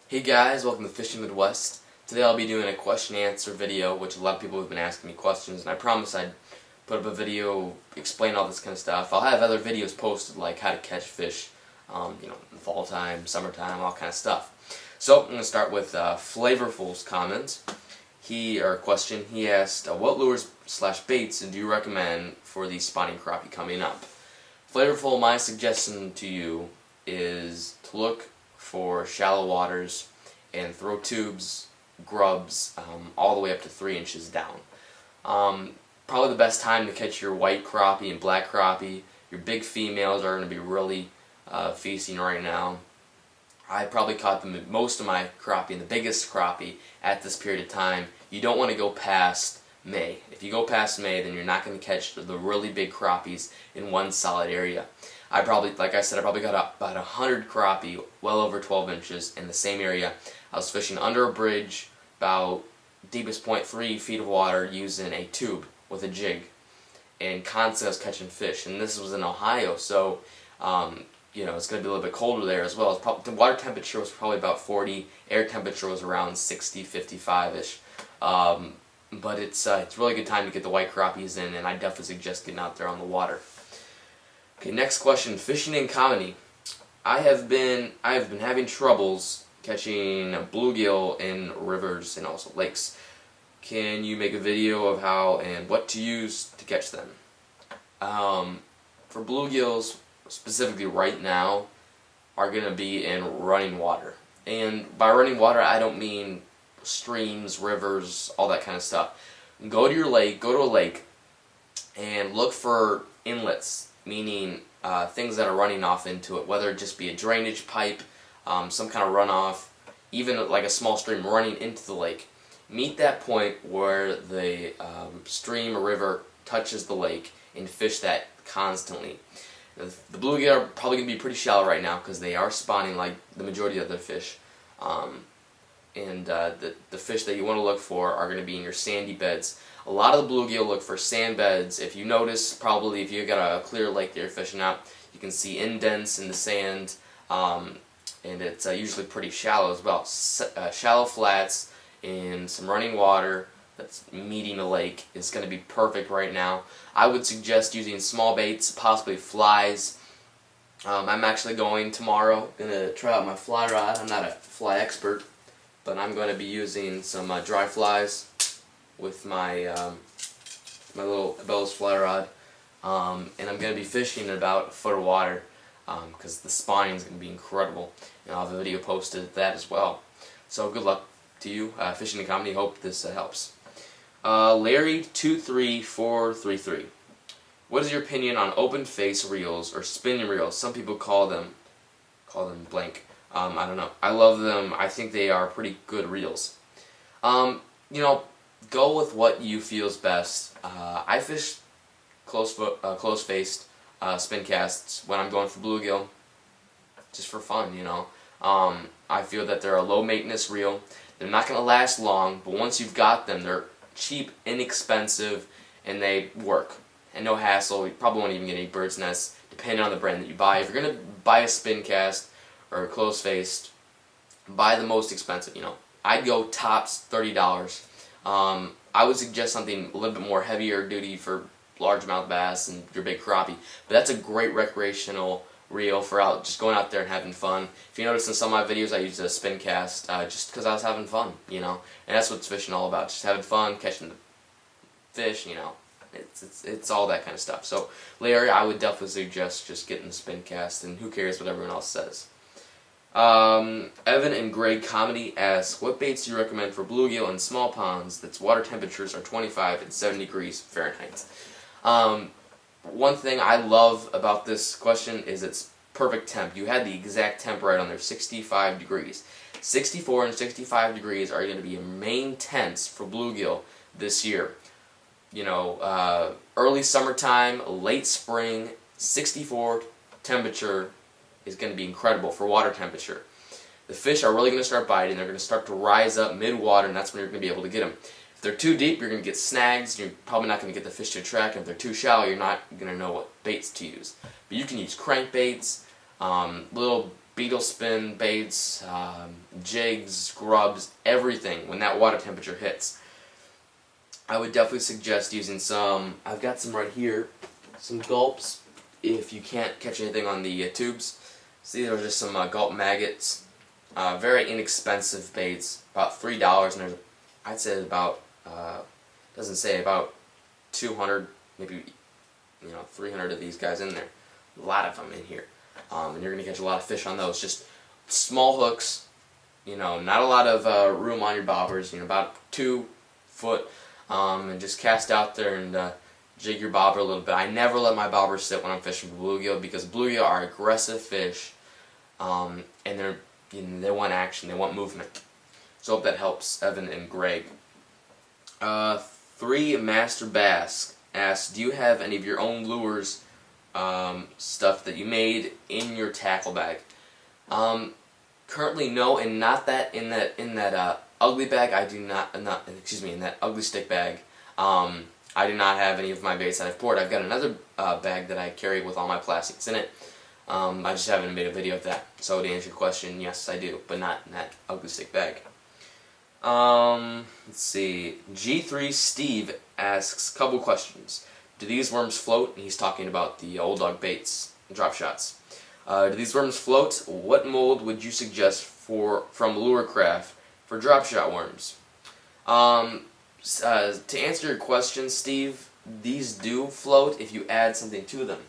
Hey guys, welcome to Fishing Midwest. Today I'll be doing a question and answer video, which a lot of people have been asking me questions, and I promised I'd put up a video explain all this kind of stuff. I'll have other videos posted like how to catch fish, in fall time, summertime, all kind of stuff. So I'm going to start with Flavorful's comments. He asked, what lures / baits do you recommend for the spawning crappie coming up? Flavorful, my suggestion to you is to look for shallow waters and throw tubes, grubs, all the way up to 3 inches down. Probably the best time to catch your white crappie and black crappie. Your big females are going to be really feasting right now. I probably caught most of my crappie and the biggest crappie at this period of time. You don't want to go past May. If you go past May, then you're not going to catch the really big crappies in one solid area. Like I said, I probably got about 100 crappie, well over 12 inches, in the same area. I was fishing under a bridge, about deepest point 3 feet of water, using a tube with a jig, and constantly I was catching fish. And this was in Ohio, so it's going to be a little bit colder there as well. The water temperature was probably about 40, air temperature was around 60, 55-ish. But it's a really good time to get the white crappies in, and I definitely suggest getting out there on the water. Okay, next question, fishing in comedy. I have been having troubles catching bluegill in rivers and also lakes. Can you make a video of how and what to use to catch them? For bluegills, specifically right now, are going to be in running water. And by running water, I don't mean streams, rivers, all that kind of stuff. Go to a lake, and look for inlets, meaning things that are running off into it, whether it just be a drainage pipe, some kind of runoff, even like a small stream running into the lake. Meet that point where the stream or river touches the lake and fish that constantly. The bluegill are probably going to be pretty shallow right now because they are spawning like the majority of their fish. The fish that you want to look for are going to be in your sandy beds. A lot of the bluegill look for sand beds. If you notice, probably if you've got a clear lake that you're fishing out, you can see indents in the sand, and it's usually pretty shallow as well. Shallow flats and some running water that's meeting a lake is going to be perfect right now. I would suggest using small baits, possibly flies. I'm actually going tomorrow, going to try out my fly rod. I'm not a fly expert, but I'm going to be using some dry flies with my my little Cabela's fly rod, and I'm going to be fishing in about a foot of water because the spawning is going to be incredible, and I'll have a video posted of that as well. So good luck to you fishing in comedy. Hope this helps. Larry23433. What is your opinion on open face reels or spinning reels? Some people call them blank. I don't know. I love them. I think they are pretty good reels. Go with what you feel's best. I fish close-faced spin casts when I'm going for bluegill, just for fun. I feel that they're a low-maintenance reel. They're not going to last long, but once you've got them, they're cheap, inexpensive, and they work. And no hassle. You probably won't even get any bird's nests, depending on the brand that you buy. If you're going to buy a spin cast or close-faced, buy the most expensive. I'd go tops $30. I would suggest something a little bit more heavier duty for largemouth bass and your big crappie. But that's a great recreational reel for just going out there and having fun. If you notice in some of my videos, I used a spin cast just because I was having fun, and that's what fishing all about, just having fun, catching the fish, it's all that kind of stuff. So Larry, I would definitely suggest just getting the spin cast, and who cares what everyone else says. Evan and Greg Comedy asks, what baits do you recommend for bluegill in small ponds that's water temperatures are 25 and 7 degrees Fahrenheit? One thing I love about this question is it's perfect temp. You had the exact temp right on there, 65 degrees. 64 and 65 degrees are going to be your main temps for bluegill this year. Early summertime, late spring, 64 temperature is going to be incredible for water temperature. The fish are really going to start biting. They're going to start to rise up mid-water, and that's when you're going to be able to get them. If they're too deep, you're going to get snags. You're probably not going to get the fish to attract. And if they're too shallow, you're not going to know what baits to use. But you can use crankbaits, little beetle spin baits, jigs, grubs, everything when that water temperature hits. I would definitely suggest using some, I've got some right here, some gulps if you can't catch anything on the tubes. So these are just some gulp maggots. Very inexpensive baits, about $3, and there's, I'd say about, doesn't say, about 200, maybe 300 of these guys in there. A lot of them in here, and you're gonna catch a lot of fish on those. Just small hooks, not a lot of room on your bobbers. About 2 foot, and just cast out there and jig your bobber a little bit. I never let my bobber sit when I'm fishing for bluegill because bluegill are aggressive fish, and they want action, they want movement. So I hope that helps Evan and Greg. 3 Master Bass asks, do you have any of your own lures, stuff that you made in your tackle bag? Currently no, and not that in that ugly bag. I do not, in that ugly stick bag. I do not have any of my baits that I've poured. I've got another bag that I carry with all my plastics in it. I just haven't made a video of that. So to answer your question, yes I do, but not in that ugly stick bag. Let's see. G3 Steve asks a couple questions. Do these worms float? And he's talking about the old dog baits, drop shots. Do these worms float? What mold would you suggest from Lurecraft for drop shot worms? To answer your question, Steve, these do float if you add something to them.